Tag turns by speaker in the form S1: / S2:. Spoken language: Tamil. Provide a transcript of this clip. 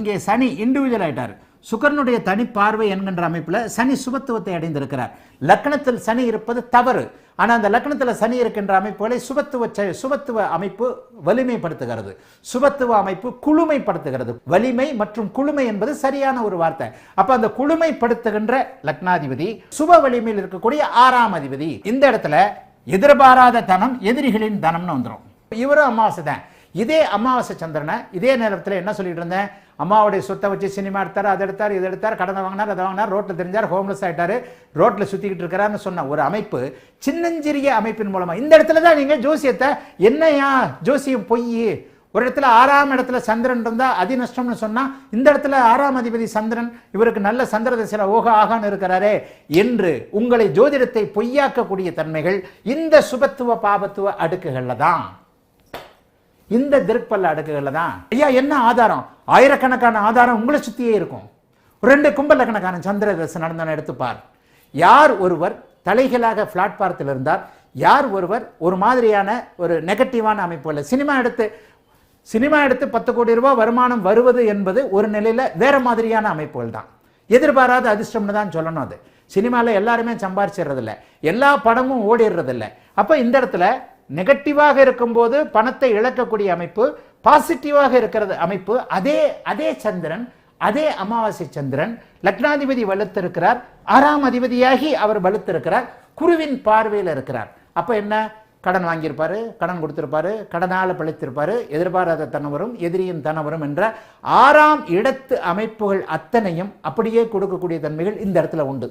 S1: இங்கே சனி இண்டிவிஜுவல் ஆயிட்டார். சுக்கிரனுடைய தனி பார்வை என்கின்ற அமைப்பில் சனி சுபத்துவத்தை அடைந்திருக்கிறார். லக்னத்தில் சனி இருப்பது தவறு. ஆனால் அந்த லக்னத்தில் சனி இருக்கின்ற அமைப்புகளை சுபத்துவ அமைப்பு வலிமைப்படுத்துகிறது, சுபத்துவ அமைப்பு குளுமைப்படுத்துகிறது. வலிமை மற்றும் குளுமை என்பது சரியான ஒரு வார்த்தை. அப்ப அந்த குளுமைப்படுத்துகின்ற லக்னாதிபதி சுப வலிமையில் இருக்கக்கூடிய 6ஆம் அதிபதி. இந்த இடத்துல எதிர்பாராத தனம் எதிரிகளின் தனம்னு வந்துடும். இவரும் அமாவாசை தான். இதே அமாவாசை சந்திரனை இதே நேரத்தில் என்ன சொல்லிட்டு இருந்தேன், அம்மாவுடைய சொத்தை வச்சு சினிமா எடுத்தார், அதை எடுத்தார், இதை எடுத்தார், கடனை வாங்கினார், அதை வாங்கினார், ரோட்டில் தெரிஞ்சார், ஹோம்லெஸ் ஆயிட்டாரு, ரோட்டில் சுத்திக்கிட்டு இருக்கிறான்னு சொன்ன ஒரு அமைப்பு சின்னஞ்சிறிய அமைப்பின் மூலமா இந்த இடத்துல தான் நீங்க ஜோசியத்தை என்னையா ஜோசியம் பொய், ஒரு இடத்துல 6ஆம் இடத்துல சந்திரன் இருந்தா அதி நஷ்டம்னு சொன்னா இந்த இடத்துல 6ஆம் அதிபதி சந்திரன் இவருக்கு நல்ல சந்திர திசையில ஆகான்னு இருக்கிறாரே என்று உங்களை ஜோதிடத்தை பொய்யாக்கக்கூடிய தன்மைகள் இந்த சுபத்துவ பாபத்துவ அடுக்குகள்ல தான், இந்த திருப்பல்ல அடுக்குகள்ல தான். ஐயா என்ன ஆதாரம்? ஆயிரக்கணக்கான ஆதாரம் உங்களை சுத்தியே இருக்கும். 2 கும்பலக்கணக்கான சந்திர தசை நடந்தான எடுத்துப்பார். யார் ஒருவர் தலைகளாக பிளாட்பாரத்தில் இருந்தார், யார் ஒருவர் ஒரு மாதிரியான ஒரு நெகட்டிவான அமைப்புகள் சினிமா எடுத்து 10 கோடி ரூபாய் வருமானம் வருவது என்பது ஒரு நிலையில வேற மாதிரியான அமைப்புகள் தான். எதிர்பாராத அதிர்ஷ்டம்னு தான் சொல்லணும். அது சினிமாவில் எல்லாருமே சம்பாரிச்சிடுறதில்ல, எல்லா படமும் ஓடிடுறதில்ல. அப்ப இந்த இடத்துல நெகட்டிவாக இருக்கும்போது பணத்தை இழக்கக்கூடிய அமைப்பு, பாசிட்டிவாக இருக்கிறது அமைப்பு. அதே சந்திரன், அதே அமாவாசை சந்திரன் லக்னாதிபதி வலுத்திருக்கிறார், 6ஆம் அதிபதியாகி அவர் வலுத்திருக்கிறார், குருவின் பார்வையில் இருக்கிறார். அப்ப என்ன, கடன் வாங்கியிருப்பாரு, கடன் கொடுத்திருப்பாரு, கடனால பிழைத்திருப்பாரு, எதிர்பாராத தனவரும் எதிரியின் தனவரும் என்ற 6ஆம் இடத்து அமைப்புகள் அத்தனையும் அப்படியே கொடுக்கக்கூடிய தன்மைகள் இந்த இடத்துல உண்டு.